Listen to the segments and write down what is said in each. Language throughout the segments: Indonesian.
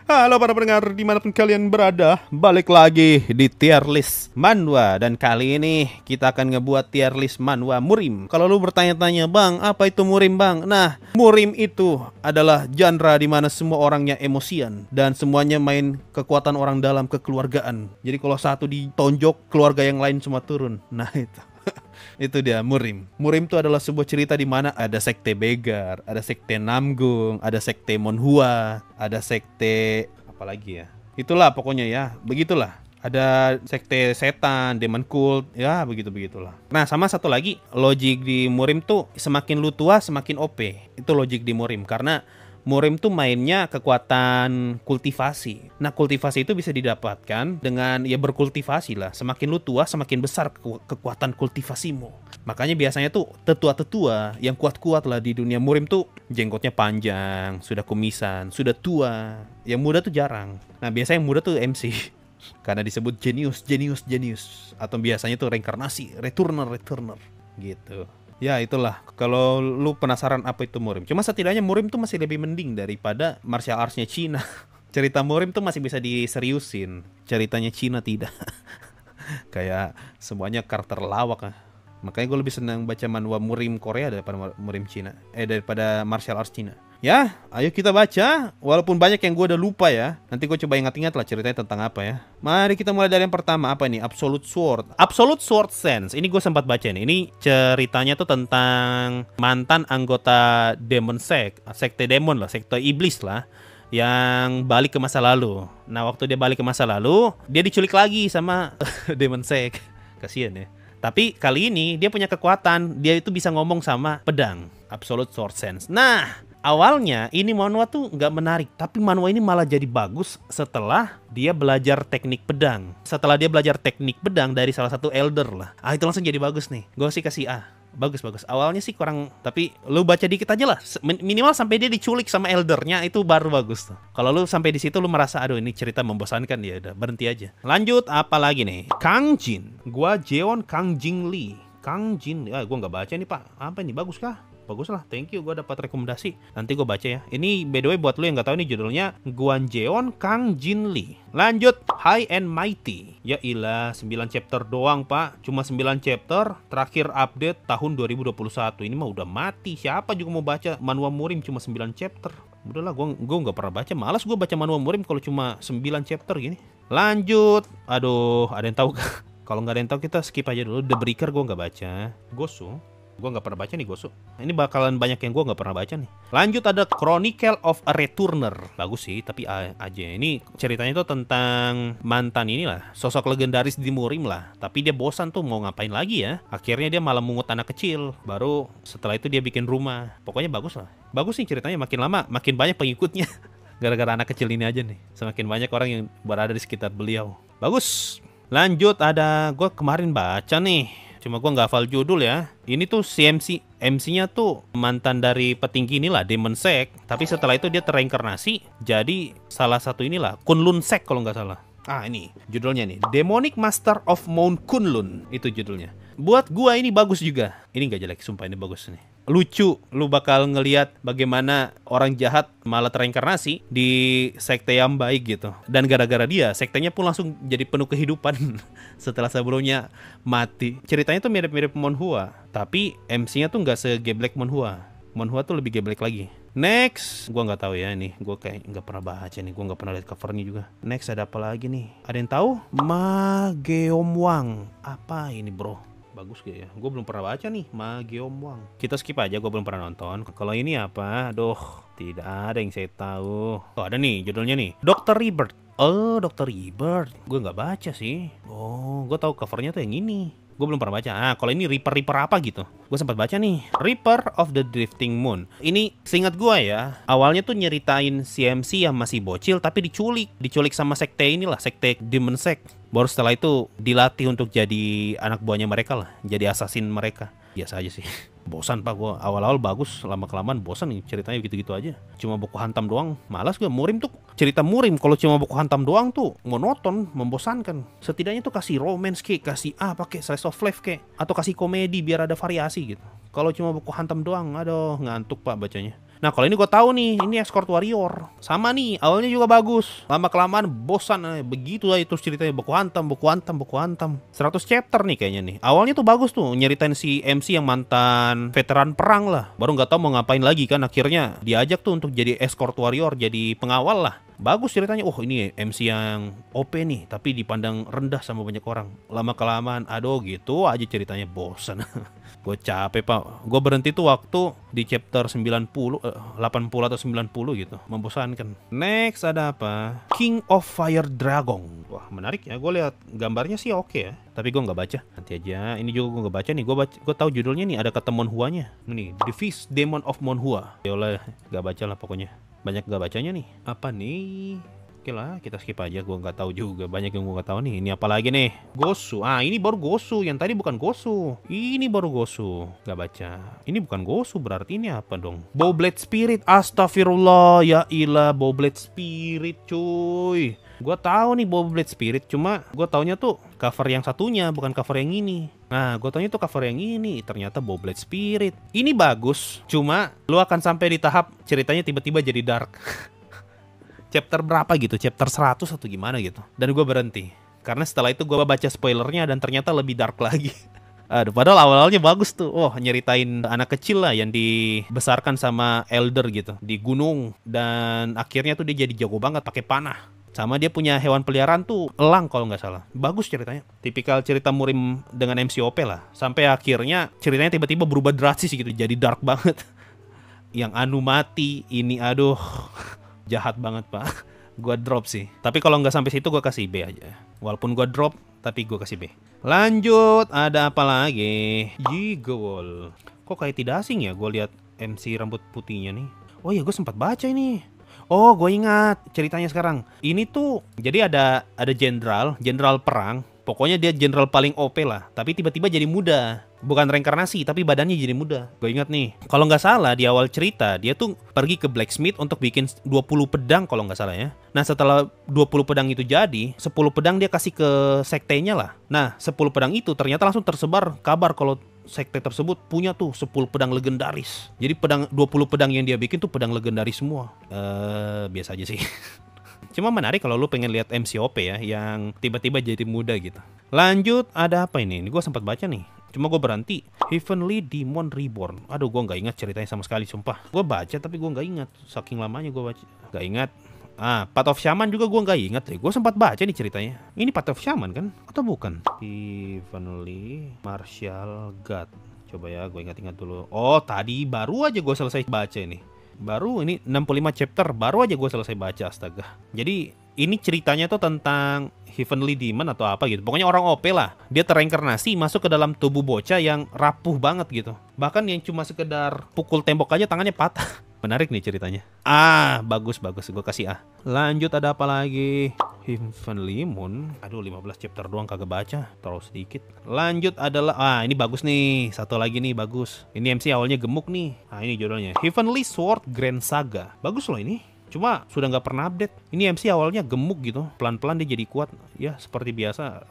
Halo para pendengar dimanapun kalian berada, balik lagi di tier list manhwa. Dan kali ini kita akan ngebuat tier list manhwa Murim. Kalau lu bertanya-tanya, bang, apa itu Murim bang? Nah, Murim itu adalah genre di mana semua orangnya emosian dan semuanya main kekuatan orang dalam kekeluargaan. Jadi kalau satu ditonjok, keluarga yang lain semua turun. Nah itu. Itu dia Murim. Murim itu adalah sebuah cerita di mana ada sekte Begar, ada sekte Namgung, ada sekte Monhua, ada sekte apa lagi ya? Itulah pokoknya ya, begitulah. Ada sekte setan, demon cult, ya begitu-begitulah. Nah, sama satu lagi, logik di Murim tuh semakin lu tua semakin OP. Itu logik di Murim karena Murim tuh mainnya kekuatan kultivasi. Nah, kultivasi itu bisa didapatkan dengan ya berkultivasi lah. Semakin lu tua, semakin besar kekuatan kultivasimu. Makanya biasanya tuh tetua-tetua yang kuat-kuat lah di dunia Murim tuh jenggotnya panjang, sudah kumisan, sudah tua. Yang muda tuh jarang. Nah, biasanya yang muda tuh MC. Karena disebut genius. Atau biasanya tuh reinkarnasi, returner gitu. Ya itulah, kalau lu penasaran apa itu Murim. Cuma setidaknya Murim tuh masih lebih mending daripada martial arts-nya Cina. Cerita Murim tuh masih bisa diseriusin. Ceritanya Cina tidak. Kayak semuanya karakter lawak. Makanya gue lebih senang baca manhwa Murim Korea daripada Murim Cina. Daripada martial arts Cina. Ya, ayo kita baca. Walaupun banyak yang gue udah lupa ya. Nanti gue coba ingat-ingat lah ceritanya tentang apa ya. Mari kita mulai dari yang pertama. Apa ini? Absolute Sword. Absolute Sword Sense. Ini gue sempat baca nih. Ini ceritanya tuh tentang mantan anggota Demon Sect. Sekte Demon lah. Sekte Iblis lah. Yang balik ke masa lalu. Nah, waktu dia balik ke masa lalu, dia diculik lagi sama Demon Sect. Kasian ya. Tapi kali ini dia punya kekuatan. Dia itu bisa ngomong sama pedang. Absolute Sword Sense. Nah, awalnya ini manhwa tuh nggak menarik, tapi manhwa ini malah jadi bagus setelah dia belajar teknik pedang. Setelah dia belajar teknik pedang dari salah satu elder lah. Itu langsung jadi bagus nih. Gue sih kasih A. Bagus. Awalnya sih kurang, tapi lu baca dikit aja lah. Minimal sampai dia diculik sama eldernya itu baru bagus tuh. Kalau lu sampai di situ lu merasa aduh ini cerita membosankan, ya udah berhenti aja. Lanjut apa lagi nih? Kang Jin. Gua Jeon Kang Jin Lee. Kang Jin. Gua nggak baca nih Pak. Apa ini, bagus kah? Bagus lah, thank you, gue dapat rekomendasi. Nanti gue baca ya. Ini by the way buat lu yang nggak tahu nih judulnya Gwanjeon Kang Jin Lee. Lanjut, High and Mighty. Ya ilah, 9 chapter doang pak. Cuma 9 chapter, terakhir update tahun 2021. Ini mah udah mati. Siapa juga mau baca manhwa Murim cuma 9 chapter. Udahlah, gue nggak pernah baca. Malas gue baca manhwa Murim kalau cuma 9 chapter gini. Lanjut, aduh, ada yang tahu gak? Kalau nggak ada yang tahu kita skip aja dulu. The Breaker gue nggak baca. Gosu. Gue nggak pernah baca nih Gosu. Ini bakalan banyak yang gue nggak pernah baca nih. Lanjut ada Chronicle of a Returner. Bagus sih, tapi aja. Ini ceritanya tuh tentang mantan inilah, sosok legendaris di Murim lah. Tapi dia bosan tuh mau ngapain lagi ya. Akhirnya dia malah mungut anak kecil. Baru setelah itu dia bikin rumah. Pokoknya bagus lah. Bagus sih ceritanya, makin lama makin banyak pengikutnya. Gara-gara anak kecil ini aja nih. Semakin banyak orang yang berada di sekitar beliau. Bagus. Lanjut ada, gue kemarin baca nih. Cuma gue nggak hafal judul ya. Ini tuh si MC-nya tuh mantan dari petinggi inilah, Demon Sect. Tapi setelah itu dia tereinkarnasi jadi salah satu inilah, Kunlun Sect kalau nggak salah. Ini judulnya nih, Demonic Master of Mount Kunlun. Itu judulnya. Buat gua ini bagus juga. Ini nggak jelek, sumpah ini bagus nih. Lucu, lu bakal ngelihat bagaimana orang jahat malah tereinkarnasi di sekte yang baik gitu. Dan gara-gara dia, sektenya pun langsung jadi penuh kehidupan setelah sebelumnya mati. Ceritanya tuh mirip-mirip Monhua, tapi MC-nya tuh nggak segeblek Monhua. Monhua tuh lebih geblek lagi. Next, gua nggak tahu ya ini. Gua kayak nggak pernah baca nih. Gua nggak pernah lihat covernya juga. Next ada apa lagi nih? Ada yang tahu? Ma Geomwang. Apa ini bro? Bagus gak ya? Gue belum pernah baca nih, Ma Geomwang. Kita skip aja, gue belum pernah nonton. Kalau ini apa? Aduh, tidak ada yang saya tahu. Oh, ada nih, judulnya nih, Dr. Rebirth. Oh, Dr. Rebirth. Gue nggak baca sih. Oh, gue tahu covernya tuh yang ini. Gue belum pernah baca. Kalau ini Reaper apa gitu. Gue sempat baca nih, Reaper of the Drifting Moon. Ini seingat gue ya, awalnya tuh nyeritain CMC yang masih bocil tapi diculik sama sekte inilah, sekte Demon Sect. Baru setelah itu dilatih untuk jadi anak buahnya mereka lah, jadi assassin mereka. Biasa aja sih. Bosan pak gue, awal-awal bagus, lama-kelamaan bosan nih ceritanya gitu-gitu aja. Cuma buku hantam doang, malas gue. Murim tuh, cerita Murim kalau cuma buku hantam doang tuh monoton, membosankan. Setidaknya tuh kasih romance kek, kasih pakai slice of life kek, atau kasih komedi biar ada variasi gitu. Kalau cuma buku hantam doang, aduh ngantuk pak bacanya. Nah kalau ini gue tahu nih, ini Escort Warrior. Sama nih, awalnya juga bagus. Lama-kelamaan bosan, begitu lah itu ceritanya. Baku hantam. 100 chapter nih kayaknya nih. Awalnya tuh bagus tuh, nyeritain si MC yang mantan veteran perang lah. Baru nggak tahu mau ngapain lagi kan, akhirnya diajak tuh untuk jadi Escort Warrior, jadi pengawal lah. Bagus ceritanya. Oh ini MC yang OP nih, tapi dipandang rendah sama banyak orang. Lama-kelamaan, aduh gitu aja ceritanya, bosan. Gue capek pak. Gue berhenti tuh waktu di chapter 80 atau 90 gitu. Membosankan. Next ada apa? King of Fire Dragon. Wah menarik ya. Gue lihat gambarnya sih oke ya. Tapi gue nggak baca. Nanti aja. Ini juga gue nggak baca nih. Gue tahu judulnya nih. Ada kata Monhua-nya. Ini The Fist Demon of Monhua. Yolah, nggak baca lah pokoknya. Banyak nggak bacanya nih. Apa nih? Oke lah, kita skip aja. Gue nggak tahu juga. Banyak yang gue nggak tahu nih. Ini apa lagi nih? Gosu. Ah, ini baru Gosu. Yang tadi bukan Gosu. Ini baru Gosu. Nggak baca. Ini bukan Gosu. Berarti ini apa dong? Bowblade Spirit. Astagfirullah. Ya ilah, Bowblade Spirit, cuy. Gue tahu nih Bowblade Spirit. Cuma gue taunya tuh cover yang satunya, bukan cover yang ini. Nah, gue taunya tuh cover yang ini. Ternyata Bowblade Spirit. Ini bagus. Cuma lu akan sampai di tahap ceritanya tiba-tiba jadi dark. Chapter berapa gitu, chapter 100 atau gimana gitu. Dan gue berhenti. Karena setelah itu gue baca spoilernya dan ternyata lebih dark lagi. Aduh, padahal awal-awalnya bagus tuh. Oh, nyeritain anak kecil lah yang dibesarkan sama elder gitu. Di gunung. Dan akhirnya tuh dia jadi jago banget pakai panah. Sama dia punya hewan peliharaan tuh elang kalau nggak salah. Bagus ceritanya. Tipikal cerita Murim dengan MCOP lah. Sampai akhirnya ceritanya tiba-tiba berubah drastis gitu. Jadi dark banget. Yang Anu mati. Ini aduh... jahat banget pak. Gue drop sih. Tapi kalau nggak sampai situ gue kasih B aja. Walaupun gue drop, tapi gue kasih B. Lanjut, ada apa lagi? Jigawol. Kok kayak tidak asing ya? Gue lihat MC rambut putihnya nih. Oh iya, gue sempat baca ini. Oh, gue ingat ceritanya sekarang. Ini tuh jadi ada jenderal perang. Pokoknya dia jenderal paling OP lah. Tapi tiba-tiba jadi muda. Bukan reinkarnasi, tapi badannya jadi muda. Gue ingat nih, kalau nggak salah di awal cerita dia tuh pergi ke blacksmith untuk bikin 20 pedang kalau nggak salah ya. Nah setelah 20 pedang itu jadi, 10 pedang dia kasih ke sektenya lah. Nah 10 pedang itu ternyata langsung tersebar kabar kalau sekte tersebut punya tuh 10 pedang legendaris. Jadi 20 pedang yang dia bikin tuh pedang legendaris semua. Biasa aja sih. Cuma menarik kalau lu pengen lihat MCOP ya, yang tiba-tiba jadi muda gitu. Lanjut, ada apa ini? Ini gue sempat baca nih. Cuma gue berhenti. Heavenly Demon Reborn. Aduh, gue nggak ingat ceritanya sama sekali, sumpah. Gue baca tapi gue nggak ingat. Saking lamanya gue baca, nggak ingat. Ah, Path of Shaman juga gue nggak ingat. Gue sempat baca nih ceritanya. Ini Path of Shaman kan? Atau bukan? Heavenly Martial God. Coba ya, gue ingat-ingat dulu. Oh, tadi baru aja gue selesai baca ini. Baru ini 65 chapter, baru aja gue selesai baca, astaga. Jadi ini ceritanya tuh tentang Heavenly Demon atau apa gitu. Pokoknya orang OP lah. Dia tereinkarnasi masuk ke dalam tubuh bocah yang rapuh banget gitu. Bahkan yang cuma sekedar pukul tembok aja tangannya patah. Menarik nih ceritanya. Ah, bagus. Gue kasih A. Lanjut, ada apa lagi? Heavenly Moon. Aduh, 15 chapter doang kagak baca. Terlalu sedikit. Lanjut adalah... Ah, ini bagus nih. Satu lagi nih, bagus. Ini MC awalnya gemuk nih. Ah, ini judulnya. Heavenly Sword Grand Saga. Bagus loh ini. Cuma sudah nggak pernah update. Ini MC awalnya gemuk gitu. Pelan-pelan dia jadi kuat. Ya, seperti biasa.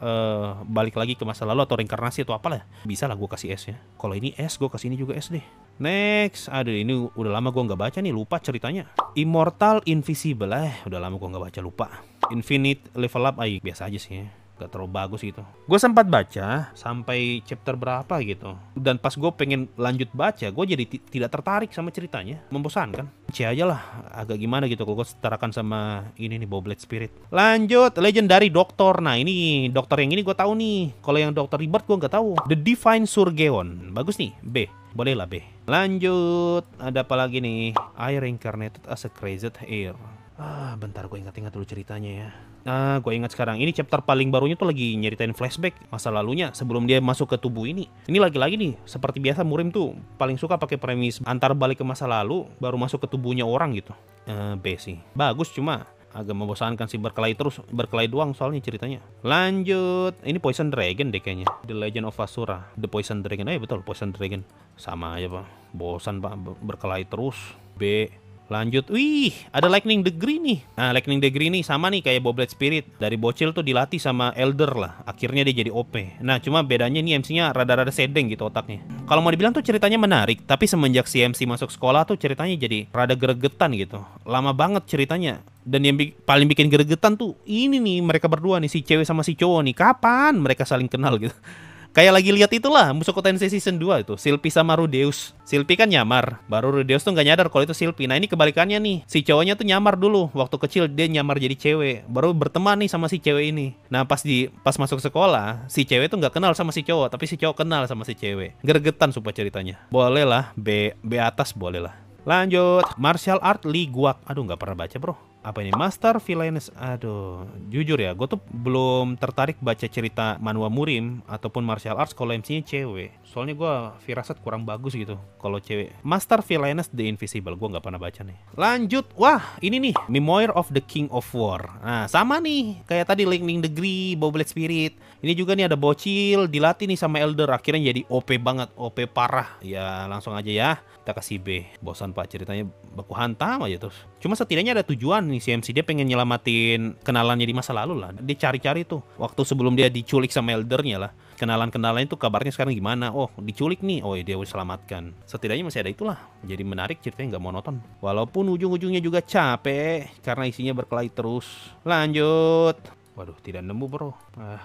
Balik lagi ke masa lalu atau reinkarnasi atau apalah. Bisa lah gue kasih S ya. Kalau ini S, gue kasih ini juga S deh. Next, aduh ini udah lama gue nggak baca nih, lupa ceritanya. Immortal Invisible, udah lama gue nggak baca, lupa. Infinite Level Up, biasa aja sih, gak terlalu bagus gitu. Gue sempat baca sampai chapter berapa gitu, dan pas gue pengen lanjut baca, gue jadi tidak tertarik sama ceritanya, membosankan. C aja lah, agak gimana gitu kalau gue setarakan sama ini nih, Bowblade Spirit. Lanjut, Legendary Doctor. Nah ini dokter yang ini gue tahu nih. Kalau yang Dr. Rebirth gue nggak tahu. The Divine Surgeon, bagus nih, B. Boleh lah B. Lanjut, ada apa lagi nih? I reincarnated as a crazed heir. Bentar gue ingat-ingat dulu ceritanya ya. Gue ingat sekarang. Ini chapter paling barunya tuh lagi nyeritain flashback masa lalunya sebelum dia masuk ke tubuh ini. Ini lagi-lagi nih, seperti biasa Murim tuh paling suka pakai premis antar balik ke masa lalu baru masuk ke tubuhnya orang gitu. B sih. Bagus, cuma agak membosankan sih, berkelahi doang soalnya ceritanya. Lanjut, ini Poison Dragon deh kayaknya. The Legend of Asura, The Poison Dragon. Betul, Poison Dragon. Sama aja pak, bosan pak, berkelahi terus. B. Lanjut, wih, ada Lightning Degree nih. Nah, Lightning Degree nih sama nih kayak Boblet Spirit. Dari bocil tuh dilatih sama Elder lah. Akhirnya dia jadi OP. Nah, cuma bedanya nih MC-nya rada-rada sedeng gitu otaknya. Kalau mau dibilang tuh ceritanya menarik, tapi semenjak si MC masuk sekolah tuh ceritanya jadi rada gregetan gitu. Lama banget ceritanya. Dan yang paling bikin gregetan tuh ini nih, mereka berdua nih, si cewek sama si cowok nih. Kapan mereka saling kenal gitu? Kayak lagi lihat itulah Mushoku Tensei Season 2 itu, Silphy sama Rudeus. Silphy kan nyamar, baru Rudeus tuh nggak nyadar kalau itu Silphy. Nah ini kebalikannya nih, si cowoknya tuh nyamar dulu. Waktu kecil dia nyamar jadi cewek, baru berteman nih sama si cewek ini. Nah pas masuk sekolah, si cewek tuh nggak kenal sama si cowok, tapi si cowok kenal sama si cewek. Gregetan sumpah ceritanya. Boleh lah, B atas boleh lah. Lanjut, Martial Art Lee Guak. Aduh nggak pernah baca bro. Apa ini? Master Villainess. Aduh, jujur ya, gue tuh belum tertarik baca cerita manhwa Murim ataupun martial arts kalau MC-nya cewek. Soalnya gue firasat kurang bagus gitu kalau cewek. Master Villainess The Invisible, gue nggak pernah baca nih. Lanjut, wah ini nih, Memoir of the King of War. Nah sama nih, kayak tadi Lightning Degree, Boblet Spirit. Ini juga nih ada bocil, dilatih nih sama Elder, akhirnya jadi OP banget, OP parah. Ya langsung aja ya, kita kasih B. Bosan pak ceritanya baku hantam aja terus. Cuma setidaknya ada tujuan nih si MC, dia pengen nyelamatin kenalannya di masa lalu lah. Dia cari-cari tuh waktu sebelum dia diculik sama Eldernya lah. Kenalan-kenalannya tuh kabarnya sekarang gimana. Oh diculik nih, oh dia udah selamatkan. Setidaknya masih ada itulah. Jadi menarik ceritanya, nggak monoton. Walaupun ujung-ujungnya juga capek karena isinya berkelahi terus. Lanjut. Waduh tidak nemu bro.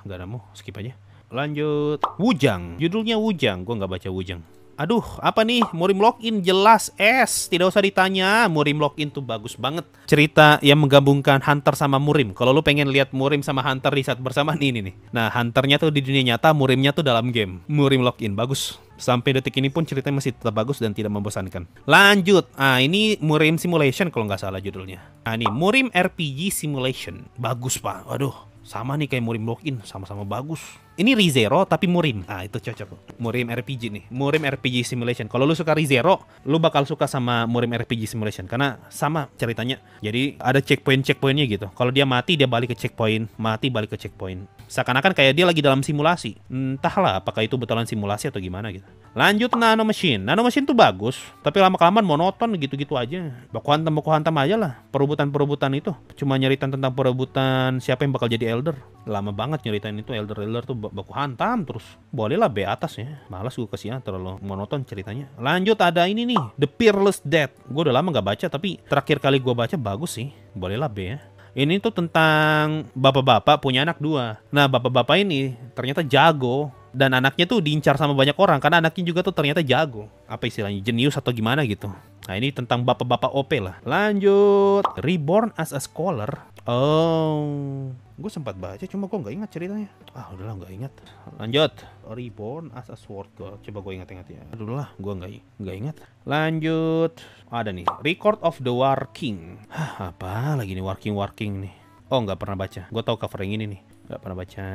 Nggak nemu, skip aja. Lanjut. Wujang, judulnya Wujang. Gue nggak baca Wujang. Aduh, apa nih? Murim Login jelas S. Tidak usah ditanya, Murim Login tuh bagus banget. Cerita yang menggabungkan Hunter sama Murim. Kalau lu pengen lihat Murim sama Hunter di saat bersamaan ini nih. Nah, Hunternya tuh di dunia nyata, Murimnya tuh dalam game. Murim Login bagus. Sampai detik ini pun ceritanya masih tetap bagus dan tidak membosankan. Lanjut. Ini Murim Simulation kalau nggak salah judulnya. Ini Murim RPG Simulation. Bagus, Pak. Aduh, sama nih kayak Murim Login, sama-sama bagus. Ini ReZero tapi Murim. Itu cocok. Murim RPG nih. Murim RPG Simulation. Kalau lu suka ReZero, lu bakal suka sama Murim RPG Simulation karena sama ceritanya. Jadi ada checkpointnya gitu. Kalau dia mati, dia balik ke checkpoint. Mati, balik ke checkpoint. Seakan-akan kayak dia lagi dalam simulasi. Entahlah apakah itu betulan simulasi atau gimana gitu. Lanjut Nano Machine. Nano Machine tuh bagus, tapi lama-kelamaan monoton gitu-gitu aja. Baku hantam aja lah. Perebutan itu. Cuma nyeritain tentang perebutan siapa yang bakal jadi Elder. Lama banget nyeritain itu Elder tuh baku hantam terus. Bolehlah B atas ya. Malas gue kasih terlalu monoton ceritanya. Lanjut ada ini nih, The Peerless Dead. Gue udah lama nggak baca tapi terakhir kali gue baca bagus sih. Bolehlah B ya. Ini tuh tentang bapak-bapak punya anak 2. Nah bapak-bapak ini ternyata jago dan anaknya tuh diincar sama banyak orang karena anaknya juga tuh ternyata jago. Apa istilahnya, jenius atau gimana gitu. Nah ini tentang bapak-bapak OP lah. Lanjut, Reborn as a Scholar. Oh, gue sempat baca cuma gue nggak ingat ceritanya. Udahlah nggak ingat. Lanjut, Reborn as a Sword God. Coba gue ingat-ingat ya. Udahlah, gue nggak ingat. Lanjut, ada nih, Record of the War King. Apa lagi nih War King nih? Oh nggak pernah baca. Gue tahu cover yang ini nih. Nggak pernah baca.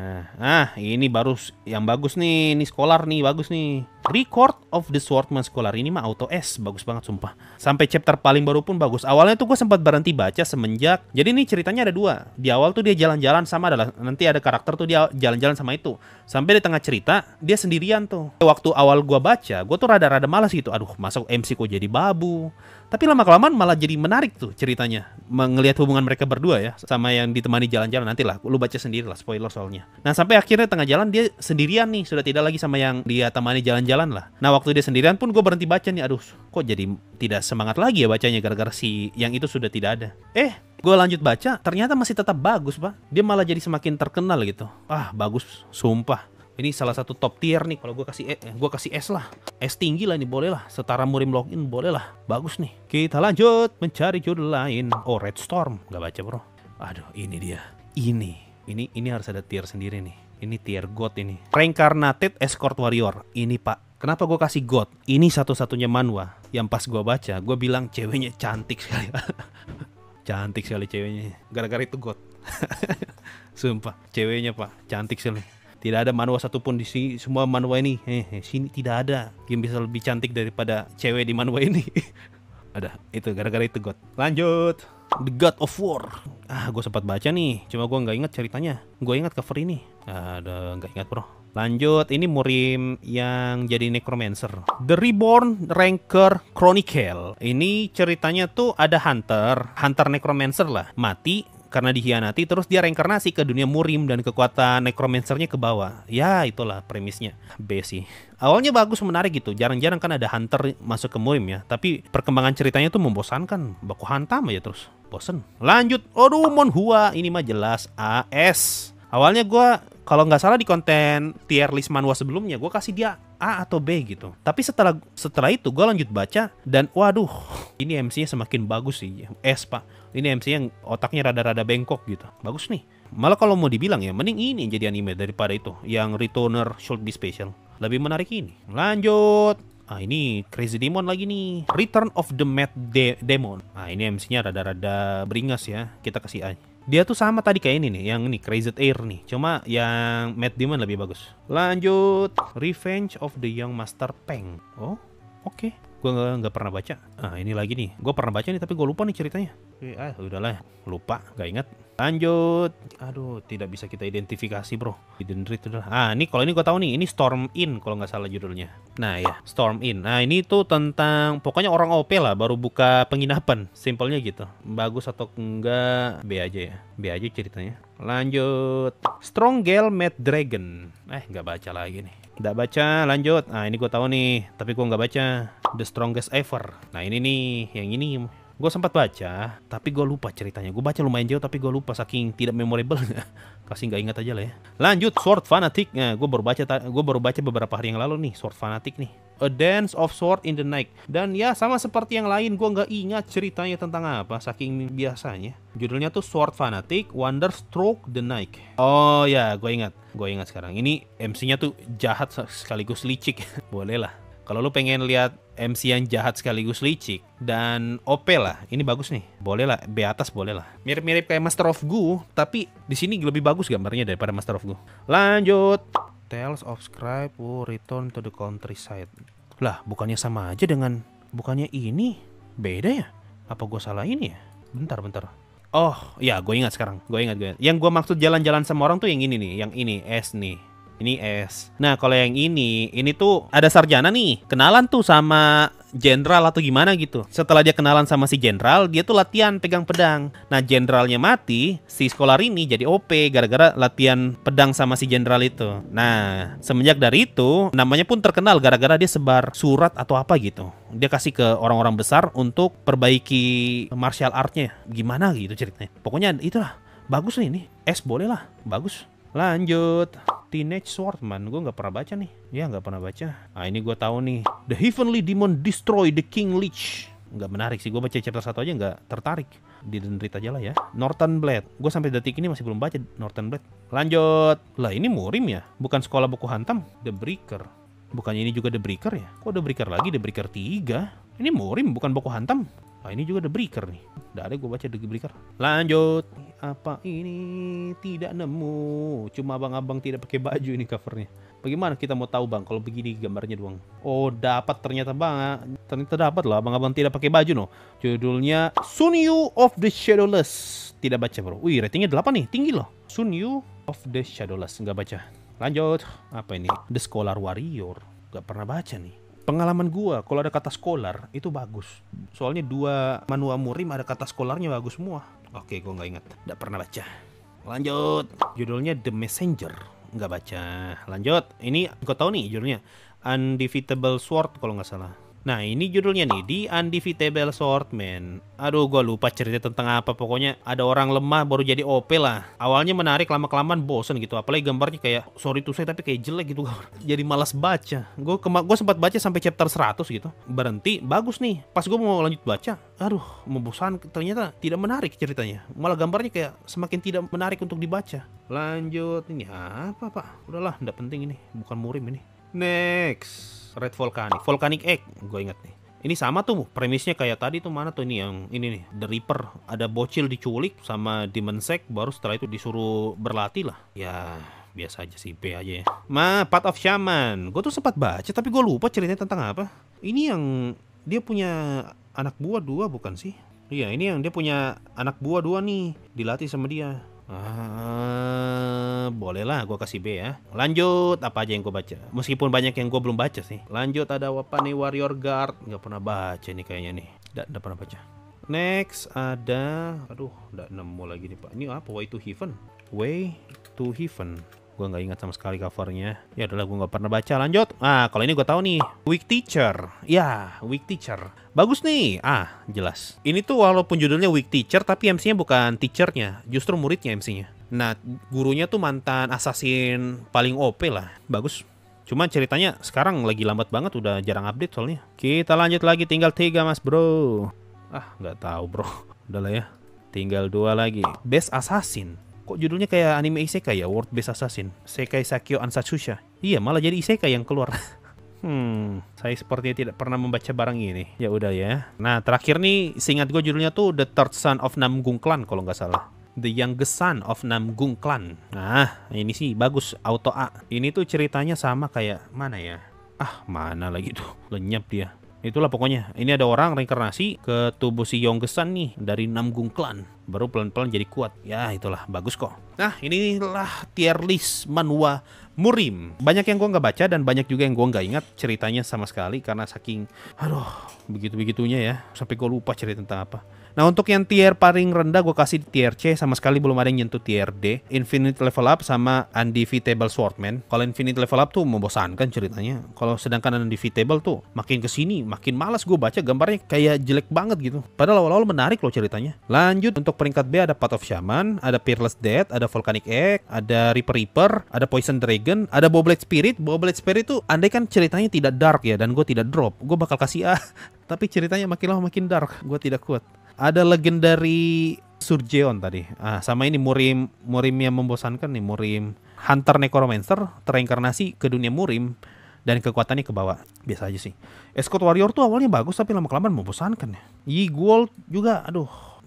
Ini baru yang bagus nih. Ini Scholar nih, bagus nih. Record of the Swordsman Scholar. Ini mah auto S. Bagus banget sumpah. Sampai chapter paling baru pun bagus. Awalnya tuh gue sempat berhenti baca semenjak. Jadi nih ceritanya ada 2. Di awal tuh dia jalan-jalan sama adalah. Nanti ada karakter tuh dia jalan-jalan sama itu. Sampai di tengah cerita dia sendirian tuh. Waktu awal gue baca, gue tuh rada-rada malas gitu. Aduh, masuk MC kok jadi babu. Tapi lama-kelamaan malah jadi menarik tuh ceritanya. Ngelihat hubungan mereka berdua ya. Sama yang ditemani jalan-jalan. Nantilah, lu baca sendiri lah, spoiler soalnya. Nah sampai akhirnya tengah jalan dia sendirian nih. Sudah tidak lagi sama yang dia temani jalan-jalan lah. Nah waktu dia sendirian pun gue berhenti baca nih. Aduh, kok jadi tidak semangat lagi ya bacanya. Gara-gara si yang itu sudah tidak ada. Gue lanjut baca, ternyata masih tetap bagus pak. Dia malah jadi semakin terkenal gitu. Bagus, sumpah. Ini salah satu top tier nih. Kalau gue kasih S lah. S tinggi lah ini, boleh lah. Setara Murim Login, boleh lah. Bagus nih. Kita lanjut mencari judul lain. Oh, Red Storm. Gak baca bro. Aduh, ini dia. Ini harus ada tier sendiri nih. Ini tier God ini. Reincarnated Escort Warrior. Ini pak. Kenapa gue kasih God? Ini satu-satunya manhwa yang pas gue baca, gue bilang ceweknya cantik sekali. Cantik sekali ceweknya. Gara-gara itu God. Sumpah, ceweknya pak, cantik sekali. Tidak ada manhwa satupun di sini, semua manhwa ini. Sini tidak ada yang bisa lebih cantik daripada cewek di manhwa ini. Ada, itu gara-gara itu God. Lanjut, The God of War. Gue sempat baca nih, cuma gue nggak ingat ceritanya. Gue ingat cover ini. Nggak ingat bro. Lanjut, ini Murim yang jadi Necromancer. The Reborn Rancor Chronicle. Ini ceritanya tuh ada Hunter Necromancer lah. Mati karena dikhianati, terus dia reinkarnasi ke dunia Murim dan kekuatan Necromancernya ke bawah. Ya, itulah premisnya. B sih. Awalnya bagus, menarik gitu. Jarang-jarang kan ada Hunter masuk ke Murim ya. Tapi perkembangan ceritanya tuh membosankan. Baku hantam aja terus. Bosen. Lanjut. Aduh, Monhua. Ini mah jelas AS. Awalnya gue kalau nggak salah di konten tier list manhwa sebelumnya gue kasih dia A atau B gitu. Tapi setelah itu gue lanjut baca dan waduh, ini MC-nya semakin bagus sih. S pak, ini MC yang otaknya rada-rada bengkok gitu. Bagus nih. Malah kalau mau dibilang ya, mending ini yang jadi anime daripada itu yang Returner Should Be Special. Lebih menarik ini. Lanjut. Ah, ini Crazy Demon lagi nih. Return of the Mad Demon. Ah, ini MC-nya rada-rada beringas ya. Kita kasih A. Dia tuh sama tadi kayak ini nih, yang ini Crazy Air nih. Cuma yang Mad Demon lebih bagus. Lanjut. Revenge of the Young Master Peng. Oh, oke. Gue nggak pernah baca. Ah, ini lagi nih. Gue pernah baca nih, tapi gue lupa nih ceritanya. Udahlah, lupa, gak ingat. Lanjut. Aduh, tidak bisa kita identifikasi bro. Hidden Read udah. Ah, ini kalau ini gue tahu nih, ini Storm In kalau nggak salah judulnya. Nah ya, Storm In. Nah ini tuh tentang pokoknya orang OP lah, baru buka penginapan. Simpelnya gitu. Bagus atau enggak, B aja ya. B aja ceritanya. Lanjut. Strong Gale Mad Dragon. Nggak baca lagi nih. Nggak baca, lanjut. Nah ini gue tahu nih, tapi gue nggak baca. The Strongest Ever. Nah ini nih, yang ini gue sempat baca, tapi gue lupa ceritanya. Gue baca lumayan jauh, tapi gue lupa saking tidak memorable. Kasih nggak ingat aja lah ya. Lanjut, Sword Fanatic. Nah, gue baru baca beberapa hari yang lalu nih, Sword Fanatic nih. A Dance of Sword in the Night. Dan ya sama seperti yang lain, gue nggak ingat ceritanya tentang apa, saking biasanya. Judulnya tuh Sword Fanatic Wonderstroke the Night. Oh ya, gue ingat sekarang. Ini MC-nya tuh jahat sekaligus licik. Boleh lah. Kalau lu pengen lihat MC yang jahat sekaligus licik dan OP lah, ini bagus nih. Boleh lah, B atas boleh lah. Mirip-mirip kayak Master of Gu, tapi di sini lebih bagus gambarnya daripada Master of Gu. Lanjut. Tales of Scribe Return to the Countryside. Lah, bukannya sama aja dengan bukannya ini? Beda ya? Apa gue salah ini ya? Bentar. Oh, ya gue ingat sekarang. Gue ingat. Yang gue maksud jalan-jalan sama orang tuh yang ini nih, yang ini S nih. Ini S. Nah, kalau yang ini tuh ada sarjana nih, kenalan tuh sama jenderal atau gimana gitu. Setelah dia kenalan sama si jenderal, dia tuh latihan pegang pedang. Nah, jenderalnya mati, si Scholar ini jadi OP gara-gara latihan pedang sama si jenderal itu. Nah, semenjak dari itu, namanya pun terkenal gara-gara dia sebar surat atau apa gitu. Dia kasih ke orang-orang besar untuk perbaiki martial artnya. Gimana gitu ceritanya. Pokoknya itulah, bagus nih ini. S boleh lah, bagus. Lanjut. Teenage Swordman, gue nggak pernah baca nih. Ya nggak pernah baca. Nah ini gue tahu nih. The Heavenly Demon Destroy the King Lich. Nggak menarik sih. Gue baca chapter 1 aja nggak tertarik. Didendrit aja lah ya. Northern Blade. Gue sampai detik ini masih belum baca Northern Blade. Lanjut. Lah ini Murim ya? Bukan Sekolah Buku Hantam. The Breaker. Bukannya ini juga The Breaker ya? Kok The Breaker lagi? The Breaker 3. Ini Murim bukan Buku Hantam. Nah ini juga The Breaker nih. Udah ada gue baca The Breaker. Lanjut. Apa ini? Tidak nemu. Cuma abang-abang tidak pakai baju ini covernya. Bagaimana kita mau tahu bang kalau begini gambarnya doang? Oh dapat ternyata bang. Ternyata dapat loh abang-abang tidak pakai baju no. Judulnya Sunyu of the Shadowless. Tidak baca bro. Wih ratingnya 8 nih. Tinggi loh. Sunyu of the Shadowless. Nggak baca. Lanjut. Apa ini? The Scholar Warrior. Nggak pernah baca nih. Pengalaman gua kalau ada kata scholar itu bagus. Soalnya 2 manhwa Murim ada kata scholarnya bagus semua. Oke, gua nggak ingat. Nggak pernah baca. Lanjut. Judulnya The Messenger. Nggak baca. Lanjut. Ini gua tahu nih judulnya. Undefeatable Sword kalau nggak salah. Nah ini judulnya nih, The Undefeatable Swordman. Aduh gue lupa cerita tentang apa. Pokoknya ada orang lemah baru jadi OP lah. Awalnya menarik, lama-kelamaan bosen gitu. Apalagi gambarnya kayak, sorry to say tapi kayak jelek gitu. Jadi malas baca. Gue sempat baca sampai chapter 100 gitu. Berhenti, bagus nih. Pas gue mau lanjut baca, aduh membosankan. Ternyata tidak menarik ceritanya. Malah gambarnya kayak semakin tidak menarik untuk dibaca. Lanjut, ini apa pak? Udahlah, nggak penting ini. Bukan Murim ini. Next. Red Volcanic Egg, gue ingat nih. Ini sama tuh premisnya kayak tadi tuh. Mana tuh ini yang ini nih, The Reaper. Ada bocil diculik sama Demon Sect, baru setelah itu disuruh berlatih lah. Ya biasa aja sih, B aja ya. Path of Shaman. Gue tuh sempat baca tapi gue lupa ceritanya tentang apa. Ini yang dia punya anak buah 2 bukan sih? Iya ini yang dia punya anak buah 2 nih, dilatih sama dia. Boleh lah gue kasih B ya. Lanjut, apa aja yang gue baca? Meskipun banyak yang gue belum baca sih. Lanjut, ada apa nih? Warrior Guard. Nggak pernah baca nih kayaknya nih. Nggak pernah baca. Next ada, aduh, nggak nemu lagi nih Pak. Ini apa? Way to Heaven. Way to Heaven. Gue nggak ingat sama sekali covernya. Ya adalah gue nggak pernah baca. Lanjut. Kalau ini gue tahu nih. Weak Teacher. Ya, Weak Teacher. Bagus nih. Jelas. Ini tuh walaupun judulnya Weak Teacher, tapi MC-nya bukan teachernya, justru muridnya MC-nya. Nah, gurunya tuh mantan assassin paling OP lah. Bagus. Cuma ceritanya sekarang lagi lambat banget, udah jarang update soalnya. Kita lanjut lagi, tinggal 3 mas bro. Nggak tahu bro. Udah lah ya. Tinggal 2 lagi. Best Assassin. Kok judulnya kayak anime isekai ya? World Best Assassin. Sekai Sakyo Ansatsusha. Iya, malah jadi isekai yang keluar. Saya sepertinya tidak pernah membaca barang ini. Ya udah ya. Nah, terakhir nih, seingat gue judulnya tuh The Third Son of Namgung Clan kalau nggak salah. The Youngest Son of Namgung Clan. Nah, ini sih bagus, auto A. Ini tuh ceritanya sama kayak mana ya? Mana lagi tuh? Lenyap dia. Itulah pokoknya. Ini ada orang reinkarnasi ke tubuh si Youngest Son nih dari Namgung Clan. Baru pelan-pelan jadi kuat. Ya, itulah bagus kok. Nah, inilah tier list manhwa Murim. Banyak yang gue nggak baca dan banyak juga yang gue nggak ingat ceritanya sama sekali karena saking begitu-begitunya ya. Sampai gue lupa cerita tentang apa. Nah, untuk yang tier paling rendah gue kasih tier C, sama sekali belum ada yang nyentuh tier D. Infinite Level Up sama Undefeatable Swordman. Kalau Infinite Level Up tuh membosankan ceritanya. Kalau sedangkan Undefeatable tuh makin kesini makin malas gue baca, gambarnya kayak jelek banget gitu. Padahal awal-awal menarik loh ceritanya. Lanjut, untuk peringkat B ada Path of Shaman, ada Peerless Death, ada Volcanic Egg, ada Reaper, ada Poison Dragon, ada Bowblade Spirit. Bowblade Spirit tuh andai kan ceritanya tidak dark ya dan gue tidak drop, gue bakal kasih A. Tapi ceritanya makin lama makin dark, gue tidak kuat. Ada Legendary Surgeon tadi. Sama ini Murim yang membosankan nih, Murim Hunter Necromancer tereinkarnasi ke dunia Murim dan kekuatannya ke bawah. Biasa aja sih. Escort Warrior tuh awalnya bagus tapi lama-kelamaan membosankan ya. Yi Gold juga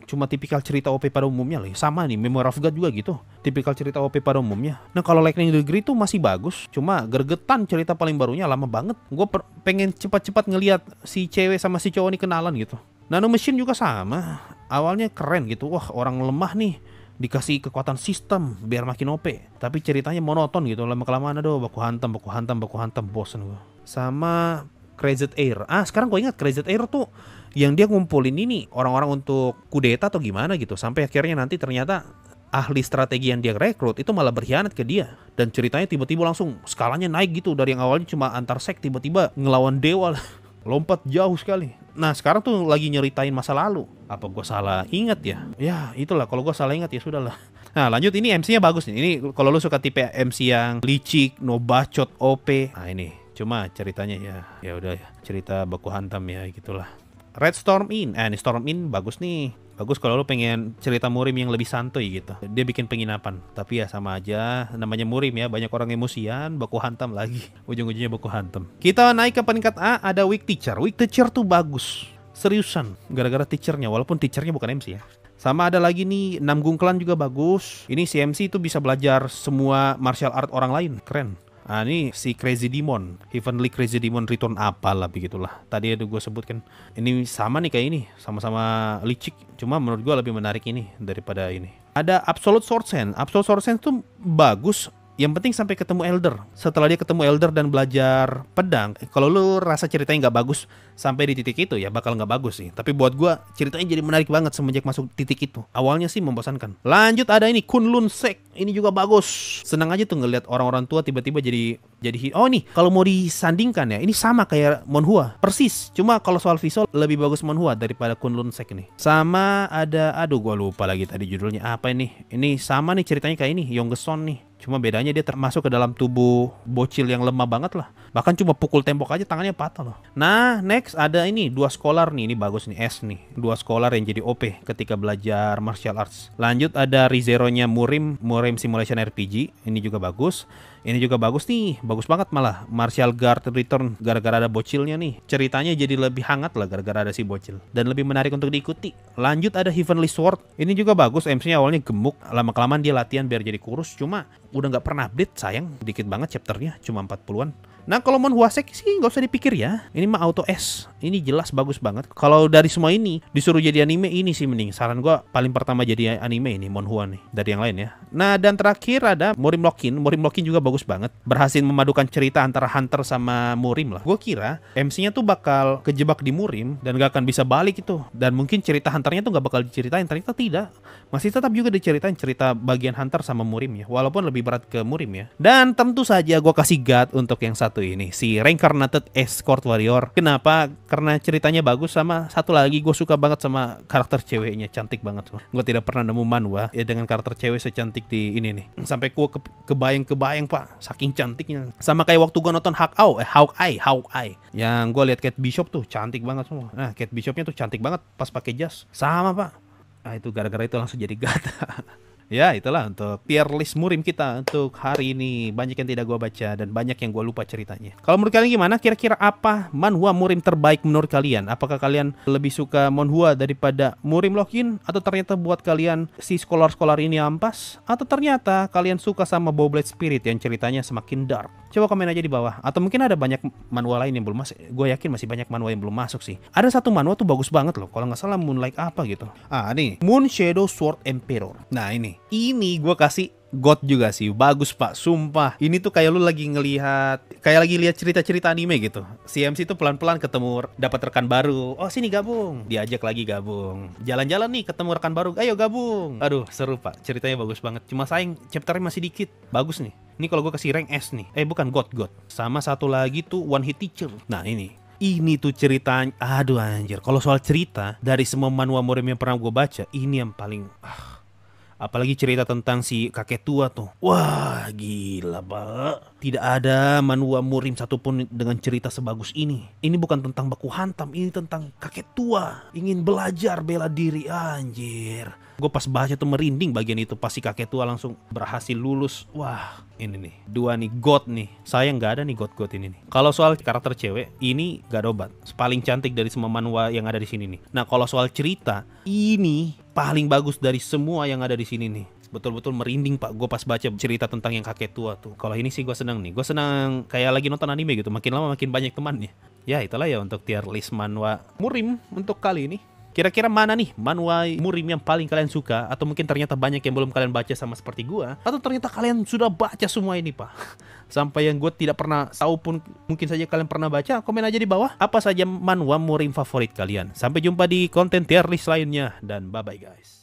cuma tipikal cerita OP pada umumnya lah. Sama nih, Memory of God juga gitu. Tipikal cerita OP pada umumnya. Nah, kalau Lightning Degree tuh masih bagus. Cuma gergetan cerita paling barunya lama banget. Gue pengen cepat-cepat ngelihat si cewek sama si cowok ini kenalan gitu. Nano Machine juga sama. Awalnya keren gitu. Wah, orang lemah nih dikasih kekuatan sistem biar makin OP. Tapi ceritanya monoton gitu. Lama-kelamaan baku hantam. Bosen gue. Sama Crazed Air. Sekarang gue ingat Crazed Air tuh yang dia ngumpulin ini orang-orang untuk kudeta atau gimana gitu. Sampai akhirnya nanti ternyata ahli strategi yang dia rekrut itu malah berkhianat ke dia. Dan ceritanya tiba-tiba langsung skalanya naik gitu. Dari yang awalnya cuma antar sek tiba-tiba ngelawan dewa. Lompat jauh sekali. Nah, sekarang tuh lagi nyeritain masa lalu. Apa gue salah ingat ya? Ya, itulah. Kalau gue salah ingat ya sudahlah. Nah, lanjut, ini MC-nya bagus nih. Ini kalau lu suka tipe MC yang licik, no bacot, OP. Nah, ini. Cuma ceritanya ya udah ya. Cerita baku hantam ya gitulah. Red Storm Inn. Ini Storm Inn bagus nih. Bagus kalau lu pengen cerita Murim yang lebih santuy gitu. Dia bikin penginapan. Tapi ya sama aja. Namanya Murim ya. Banyak orang emosian. Baku hantam lagi. Ujung-ujungnya baku hantam. Kita naik ke peringkat A. Ada Weak Teacher. Weak Teacher tuh bagus. Seriusan. Gara-gara teachernya. Walaupun teachernya bukan MC ya. Sama ada lagi nih. Namgung Clan juga bagus. Ini si MC tuh bisa belajar semua martial art orang lain. Keren. Ini si Crazy Demon, Heavenly Crazy Demon Return apalah begitulah. Tadi ada gue sebutkan. Ini sama nih kayak ini, sama-sama licik. Cuma menurut gue lebih menarik ini daripada ini. Ada Absolute Swordsman. Absolute Swordsman tuh bagus. Yang penting sampai ketemu Elder. Setelah dia ketemu Elder dan belajar pedang, kalau lu rasa ceritanya nggak bagus sampai di titik itu ya bakal nggak bagus sih. Tapi buat gua ceritanya jadi menarik banget semenjak masuk titik itu. Awalnya sih membosankan. Lanjut ada ini Kunlun Sek. Ini juga bagus. Senang aja tuh ngeliat orang-orang tua tiba-tiba jadi nih kalau mau disandingkan ya ini sama kayak Manhwa persis. Cuma kalau soal visual lebih bagus Manhwa daripada Kunlun Sek ini. Sama ada gua lupa lagi tadi judulnya apa ini. Ini sama nih ceritanya kayak ini Youngest Son nih. Cuma bedanya dia termasuk ke dalam tubuh bocil yang lemah banget lah. Bahkan cuma pukul tembok aja tangannya patah loh. Nah, next ada ini 2 scholar nih. Ini bagus nih, S nih. 2 scholar yang jadi OP ketika belajar martial arts. Lanjut ada ReZero-nya Murim Simulation RPG. Ini juga bagus. Ini juga bagus nih, bagus banget malah. Martial Guard Return gara-gara ada bocilnya nih. Ceritanya jadi lebih hangat lah gara-gara ada si bocil. Dan lebih menarik untuk diikuti. Lanjut ada Heavenly Sword. Ini juga bagus, MC-nya awalnya gemuk. Lama-kelamaan dia latihan biar jadi kurus. Cuma udah nggak pernah update, sayang. Dikit banget chapternya, cuma 40-an. Nah kalau Monhuasek sih nggak usah dipikir ya. Ini mah auto S. Ini jelas bagus banget. Kalau dari semua ini disuruh jadi anime ini sih mending. Saran gua paling pertama jadi anime ini Monhua nih dari yang lain ya. Nah dan terakhir ada Murim Lokin. Murim Lokin juga bagus banget. Berhasil memadukan cerita antara Hunter sama Murim lah. Gue kira MC-nya tuh bakal kejebak di Murim dan gak akan bisa balik itu. Dan mungkin cerita Hunternya tuh gak bakal diceritain. Ternyata tidak. Masih tetap juga diceritain cerita bagian Hunter sama Murim ya. Walaupun lebih berat ke Murim ya. Dan tentu saja gue kasih God untuk yang satu ini, si Reincarnated Escort Warrior. Kenapa? Karena ceritanya bagus, sama satu lagi gue suka banget sama karakter ceweknya, cantik banget. Gue tidak pernah nemu manhwa ya dengan karakter cewek secantik di ini nih. Sampai gue kebayang pak, saking cantiknya. Sama kayak waktu gue nonton Hawkeye. Yang gue lihat Kate Bishop tuh cantik banget semua. Nah Kate Bishopnya tuh cantik banget pas pakai jas. Sama pak. Nah itu gara-gara itu langsung jadi gata. Ya itulah untuk tier list Murim kita untuk hari ini. Banyak yang tidak gua baca dan banyak yang gua lupa ceritanya. Kalau menurut kalian gimana? Kira-kira apa manhwa Murim terbaik menurut kalian? Apakah kalian lebih suka manhwa daripada Murim Lokin? Atau ternyata buat kalian si scholar-scholar ini ampas? Atau ternyata kalian suka sama Bowblade Spirit yang ceritanya semakin dark? Coba komen aja di bawah. Atau mungkin ada banyak manhwa lain yang belum masuk. Gue yakin masih banyak manhwa yang belum masuk sih. Ada satu manhwa tuh bagus banget loh. Kalau nggak salah Moonlight apa gitu. Ah nih, Moon Shadow Sword Emperor. Nah ini gue kasih God juga sih, bagus pak, sumpah. Ini tuh kayak lu lagi lihat cerita-cerita anime gitu. Si MC tuh pelan-pelan ketemu dapat rekan baru. Oh sini gabung, diajak lagi gabung. Jalan-jalan nih ketemu rekan baru, ayo gabung. Aduh seru pak, ceritanya bagus banget. Cuma sayang chapternya masih dikit, bagus nih. Ini kalau gue kasih rank S nih, bukan God. Sama satu lagi tuh One Hit Teacher. Nah ini tuh ceritanya, aduh anjir. Kalau soal cerita dari semua manhwa Murim yang pernah gue baca, ini yang paling apalagi cerita tentang si kakek tua tuh. Wah gila pak. Tidak ada manhwa Murim satupun dengan cerita sebagus ini. Ini bukan tentang baku hantam. Ini tentang kakek tua ingin belajar bela diri. Anjir. Gue pas baca tuh merinding bagian itu. Pas si kakek tua langsung berhasil lulus. Wah ini nih. Dua nih God nih. Sayang gak ada nih God ini nih. Kalau soal karakter cewek, ini gak ada obat. Paling cantik dari semua manhwa yang ada di sini nih. Nah kalau soal cerita, ini paling bagus dari semua yang ada di sini nih. Betul-betul merinding pak. Gue pas baca cerita tentang yang kakek tua tuh. Kalau ini sih gue seneng nih. Gue senang kayak lagi nonton anime gitu. Makin lama makin banyak temannya. Ya itulah ya untuk tier list manhwa Murim untuk kali ini. Kira-kira mana nih manhwa Murim yang paling kalian suka? Atau mungkin ternyata banyak yang belum kalian baca sama seperti gua? Atau ternyata kalian sudah baca semua ini pak? Sampai yang gue tidak pernah tahu pun mungkin saja kalian pernah baca. Komen aja di bawah apa saja manhwa Murim favorit kalian. Sampai jumpa di konten tier list lainnya. Dan bye-bye guys.